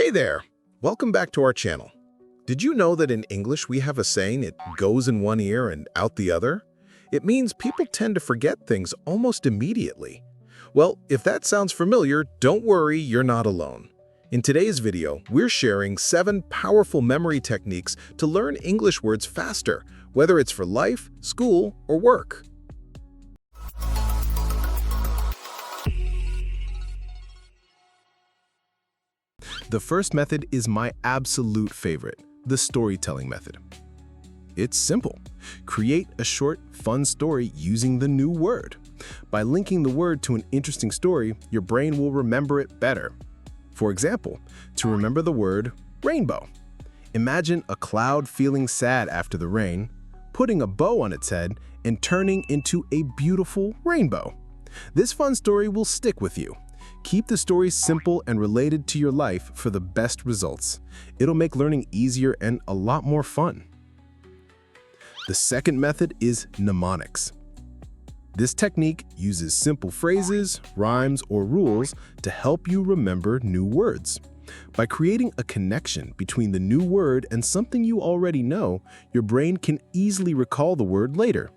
Hey there! Welcome back to our channel. Did you know that in English we have a saying, it goes in one ear and out the other? It means people tend to forget things almost immediately. Well, if that sounds familiar, don't worry, you're not alone. In today's video, we're sharing 7 powerful memory techniques to learn English words faster, whether it's for life, school, or work. The first method is my absolute favorite, the storytelling method. It's simple. Create a short, fun story using the new word. By linking the word to an interesting story, your brain will remember it better. For example, to remember the word rainbow. Imagine a cloud feeling sad after the rain, putting a bow on its head, and turning into a beautiful rainbow. This fun story will stick with you. Keep the story simple and related to your life for the best results. It'll make learning easier and a lot more fun. The second method is mnemonics. This technique uses simple phrases, rhymes, or rules to help you remember new words. By creating a connection between the new word and something you already know, your brain can easily recall the word later.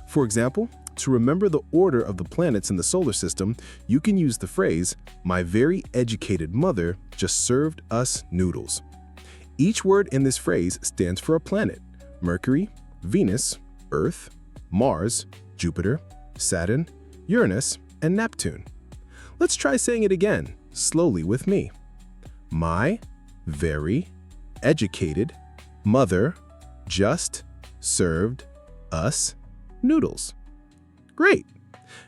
For example, to remember the order of the planets in the solar system, you can use the phrase, "My very educated mother just served us noodles." Each word in this phrase stands for a planet: Mercury, Venus, Earth, Mars, Jupiter, Saturn, Uranus, and Neptune. Let's try saying it again, slowly with me. My very educated mother just served us noodles. Great!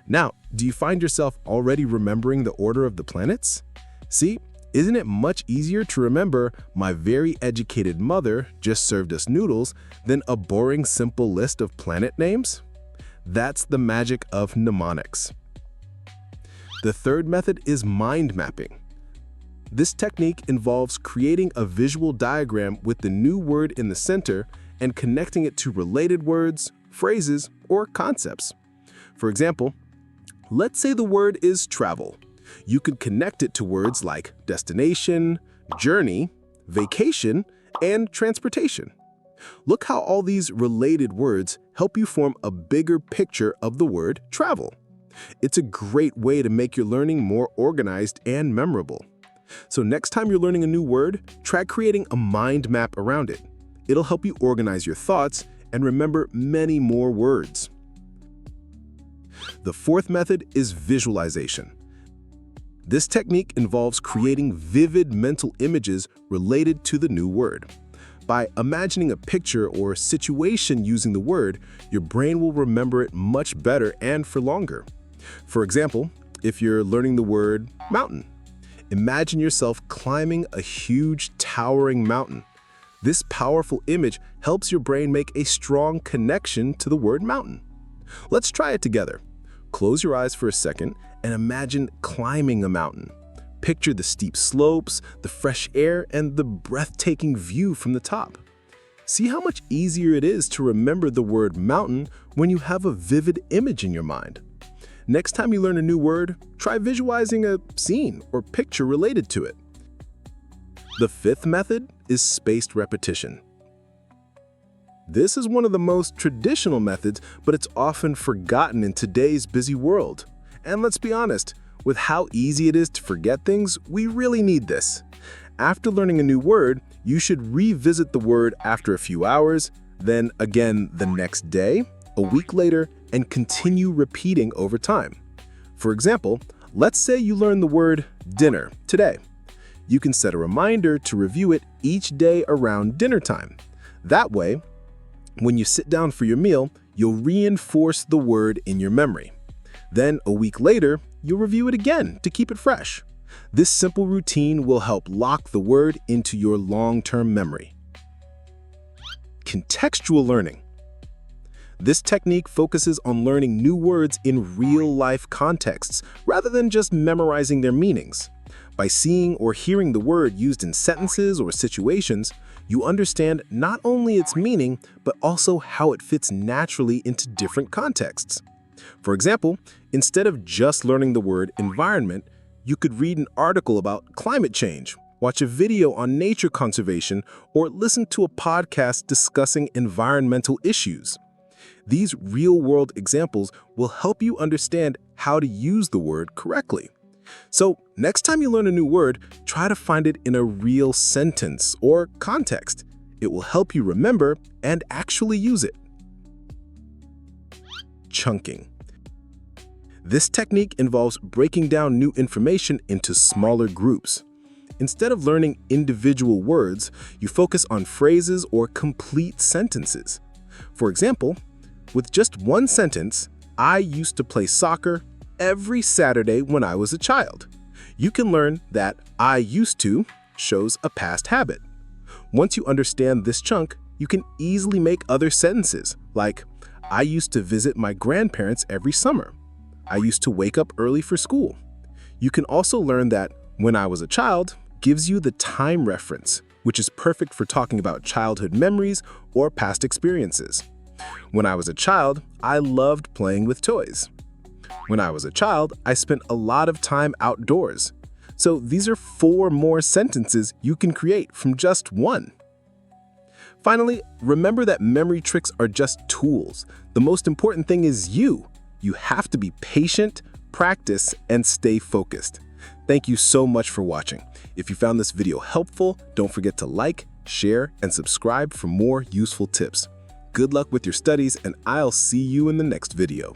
Now, do you find yourself already remembering the order of the planets? See, isn't it much easier to remember "my very educated mother just served us noodles" than a boring simple list of planet names? That's the magic of mnemonics. The third method is mind mapping. This technique involves creating a visual diagram with the new word in the center and connecting it to related words, phrases, or concepts. For example, let's say the word is travel. You could connect it to words like destination, journey, vacation, and transportation. Look how all these related words help you form a bigger picture of the word travel. It's a great way to make your learning more organized and memorable. So next time you're learning a new word, try creating a mind map around it. It'll help you organize your thoughts and remember many more words. The fourth method is visualization. This technique involves creating vivid mental images related to the new word. By imagining a picture or situation using the word, your brain will remember it much better and for longer. For example, if you're learning the word mountain, imagine yourself climbing a huge, towering mountain. This powerful image helps your brain make a strong connection to the word mountain. Let's try it together. Close your eyes for a second and imagine climbing a mountain. Picture the steep slopes, the fresh air, and the breathtaking view from the top. See how much easier it is to remember the word mountain when you have a vivid image in your mind. Next time you learn a new word, try visualizing a scene or picture related to it. The fifth method is spaced repetition. This is one of the most traditional methods, but it's often forgotten in today's busy world. And let's be honest, with how easy it is to forget things, we really need this. After learning a new word, you should revisit the word after a few hours, then again the next day, a week later, and continue repeating over time. For example, let's say you learn the word dinner today. You can set a reminder to review it each day around dinner time. That way, when you sit down for your meal, you'll reinforce the word in your memory. Then, a week later, you'll review it again to keep it fresh. This simple routine will help lock the word into your long-term memory. Contextual learning. This technique focuses on learning new words in real-life contexts rather than just memorizing their meanings. By seeing or hearing the word used in sentences or situations, you understand not only its meaning, but also how it fits naturally into different contexts. For example, instead of just learning the word environment, you could read an article about climate change watch a video on nature conservation, or listen to a podcast discussing environmental issues. These real-world examples will help you understand how to use the word correctly. So, next time you learn a new word, try to find it in a real sentence or context. It will help you remember and actually use it. Chunking. This technique involves breaking down new information into smaller groups. Instead of learning individual words, you focus on phrases or complete sentences. For example, with just one sentence, I used to play soccer every Saturday when I was a child. You can learn that I used to shows a past habit. Once you understand this chunk, you can easily make other sentences, like, I used to visit my grandparents every summer. I used to wake up early for school. You can also learn that when I was a child gives you the time reference, which is perfect for talking about childhood memories or past experiences. When I was a child, I loved playing with toys. When I was a child, I spent a lot of time outdoors. So these are 4 more sentences you can create from just one. Finally, remember that memory tricks are just tools. The most important thing is you. You have to be patient, practice, and stay focused. Thank you so much for watching. If you found this video helpful, don't forget to like, share, and subscribe for more useful tips. Good luck with your studies, and I'll see you in the next video.